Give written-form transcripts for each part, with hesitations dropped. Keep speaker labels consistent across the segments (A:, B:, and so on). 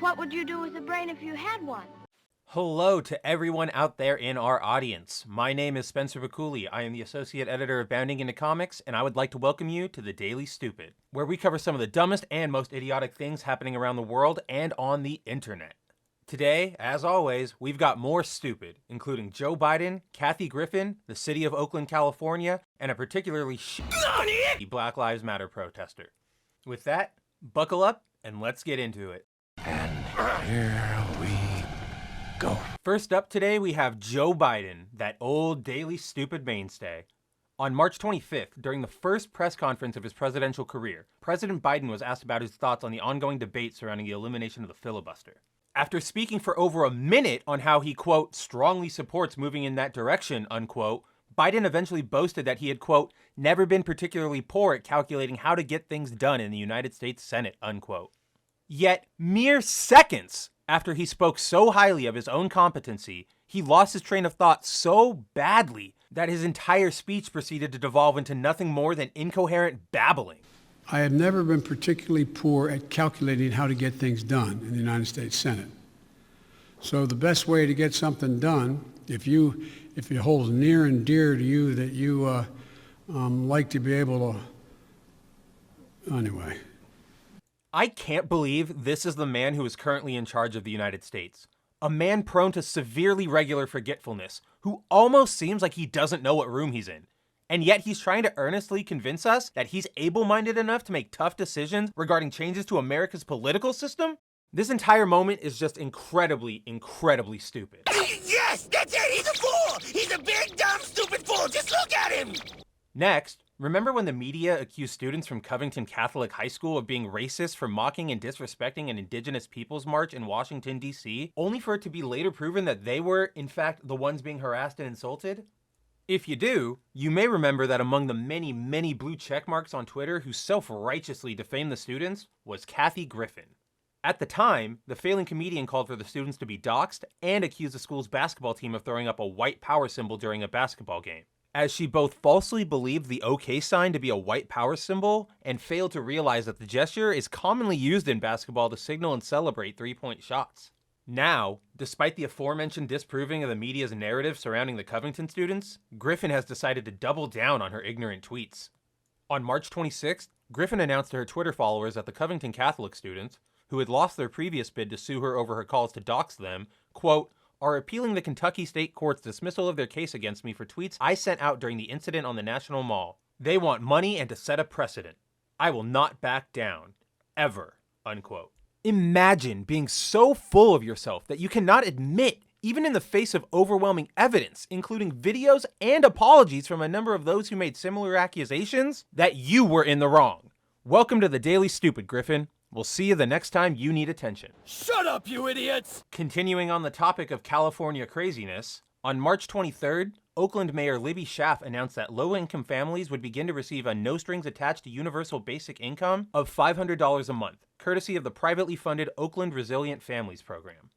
A: What would you do with a brain if you had one?
B: Hello to everyone out there in our audience. My name is Spencer Baculi. I am the associate editor of Bounding Into Comics, and I would like to welcome you to the Daily Stupid, where we cover some of the dumbest and most idiotic things happening around the world and on the internet. Today, as always, we've got more stupid, including Joe Biden, Kathy Griffin, the city of Oakland, California, and a particularly shitty Black Lives Matter protester. With that, buckle up and let's get into it.
C: And here we go.
B: First up today, we have Joe Biden, that old Daily Stupid mainstay. On March 25th, during the first press conference of his presidential career, President Biden was asked about his thoughts on the ongoing debate surrounding the elimination of the filibuster. After speaking for over a minute on how he, quote, strongly supports moving in that direction, unquote, Biden eventually boasted that he had, quote, never been particularly poor at calculating how to get things done in the United States Senate, unquote. Yet, mere seconds after he spoke so highly of his own competency, he lost his train of thought so badly that his entire speech proceeded to devolve into nothing more than incoherent babbling.
D: I have never been particularly poor at calculating how to get things done in the United States Senate. So the best way to get something done, if it holds near and dear to you that you like to be able to, anyway.
B: I can't believe this is the man who is currently in charge of the United States. A man prone to severely regular forgetfulness, who almost seems like he doesn't know what room he's in. And yet he's trying to earnestly convince us that he's able-minded enough to make tough decisions regarding changes to America's political system? This entire moment is just incredibly, incredibly stupid.
C: Yes, that's it! He's a fool! He's a big, dumb, stupid fool! Just look at him!
B: Next, remember when the media accused students from Covington Catholic High School of being racist for mocking and disrespecting an Indigenous Peoples March in Washington, D.C., only for it to be later proven that they were, in fact, the ones being harassed and insulted? If you do, you may remember that among the many, many blue check marks on Twitter who self-righteously defamed the students was Kathy Griffin. At the time, the failing comedian called for the students to be doxxed and accused the school's basketball team of throwing up a white power symbol during a basketball game, as she both falsely believed the OK sign to be a white power symbol and failed to realize that the gesture is commonly used in basketball to signal and celebrate three-point shots. Now, despite the aforementioned disproving of the media's narrative surrounding the Covington students, Griffin has decided to double down on her ignorant tweets. On March 26th, Griffin announced to her Twitter followers that the Covington Catholic students, who had lost their previous bid to sue her over her calls to dox them, quote, are appealing the Kentucky State Court's dismissal of their case against me for tweets I sent out during the incident on the National Mall. They want money and to set a precedent. I will not back down. Ever. Unquote. Imagine being so full of yourself that you cannot admit, even in the face of overwhelming evidence, including videos and apologies from a number of those who made similar accusations, that you were in the wrong. Welcome to the Daily Stupid, Griffin. We'll see you the next time you need attention.
C: Shut up, you idiots!
B: Continuing on the topic of California craziness, on March 23rd, Oakland Mayor Libby Schaaf announced that low-income families would begin to receive a no-strings-attached universal basic income of $500 a month, courtesy of the privately funded Oakland Resilient Families Program.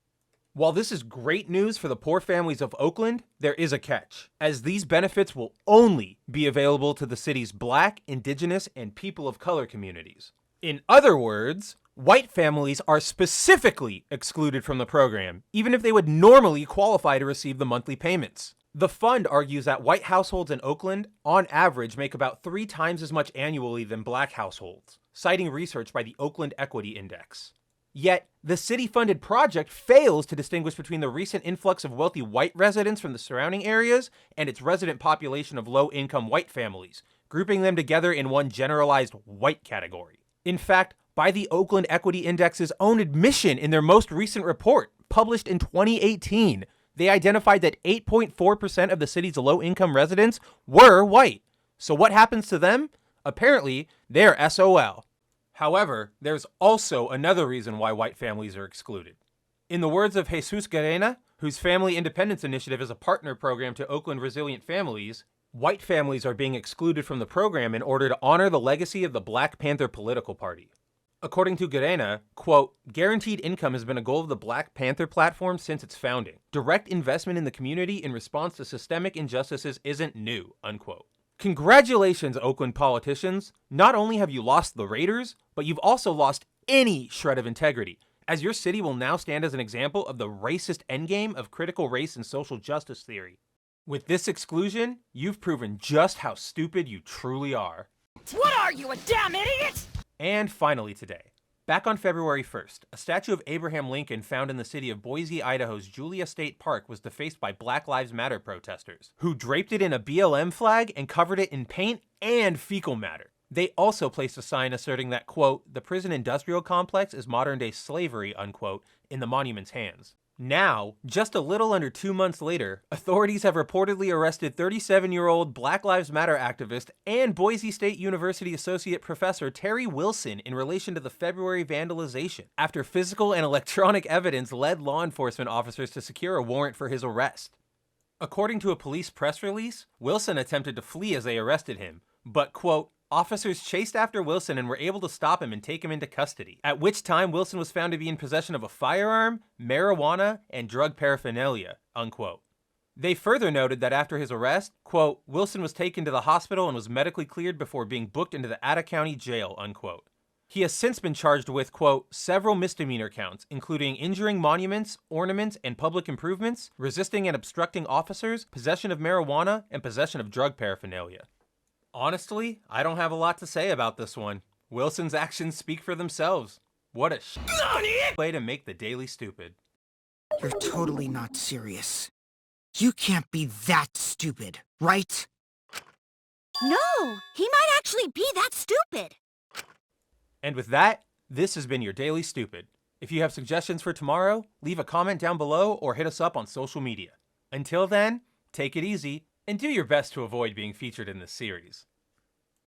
B: While this is great news for the poor families of Oakland, there is a catch, as these benefits will only be available to the city's Black, Indigenous, and people of color communities. In other words, white families are specifically excluded from the program, even if they would normally qualify to receive the monthly payments. The fund argues that white households in Oakland, on average, make about 3 times as much annually than black households, citing research by the Oakland Equity Index. Yet, the city-funded project fails to distinguish between the recent influx of wealthy white residents from the surrounding areas and its resident population of low-income white families, grouping them together in one generalized white category. In fact, by the Oakland Equity Index's own admission in their most recent report, published in 2018, they identified that 8.4% of the city's low-income residents were white. So what happens to them? Apparently, they're SOL. However, there's also another reason why white families are excluded. In the words of Jesus Garena, whose Family Independence Initiative is a partner program to Oakland Resilient Families, white families are being excluded from the program in order to honor the legacy of the Black Panther political party. According to Garena, quote, guaranteed income has been a goal of the Black Panther platform since its founding. Direct investment in the community in response to systemic injustices isn't new, unquote. Congratulations, Oakland politicians. Not only have you lost the Raiders, but you've also lost any shred of integrity. as your city will now stand as an example of the racist endgame of critical race and social justice theory. With this exclusion, you've proven just how stupid you truly are.
C: What are you, a damn idiot?
B: And finally today, back on February 1st, a statue of Abraham Lincoln found in the city of Boise, Idaho's Julia State Park was defaced by Black Lives Matter protesters, who draped it in a BLM flag and covered it in paint and fecal matter. They also placed a sign asserting that, quote, the prison industrial complex is modern-day slavery, unquote, in the monument's hands. Now, just a little under 2 months later, authorities have reportedly arrested 37-year-old Black Lives Matter activist and Boise State University Associate Professor Terry Wilson in relation to the February vandalization, after physical and electronic evidence led law enforcement officers to secure a warrant for his arrest. According to a police press release, Wilson attempted to flee as they arrested him, but, quote, officers chased after Wilson and were able to stop him and take him into custody, at which time Wilson was found to be in possession of a firearm, marijuana, and drug paraphernalia, unquote. They further noted that after his arrest, quote, Wilson was taken to the hospital and was medically cleared before being booked into the Ada County Jail, unquote. He has since been charged with, quote, several misdemeanor counts, including injuring monuments, ornaments, and public improvements, resisting and obstructing officers, possession of marijuana, and possession of drug paraphernalia. Honestly, I don't have a lot to say about this one. Wilson's actions speak for themselves. What a way to make the daily stupid.
C: You're totally not serious. You can't be that stupid, right?
A: No, he might actually be that stupid.
B: And with that, this has been your Daily Stupid. If you have suggestions for tomorrow, leave a comment down below or hit us up on social media. Until then, take it easy and do your best to avoid being featured in this series.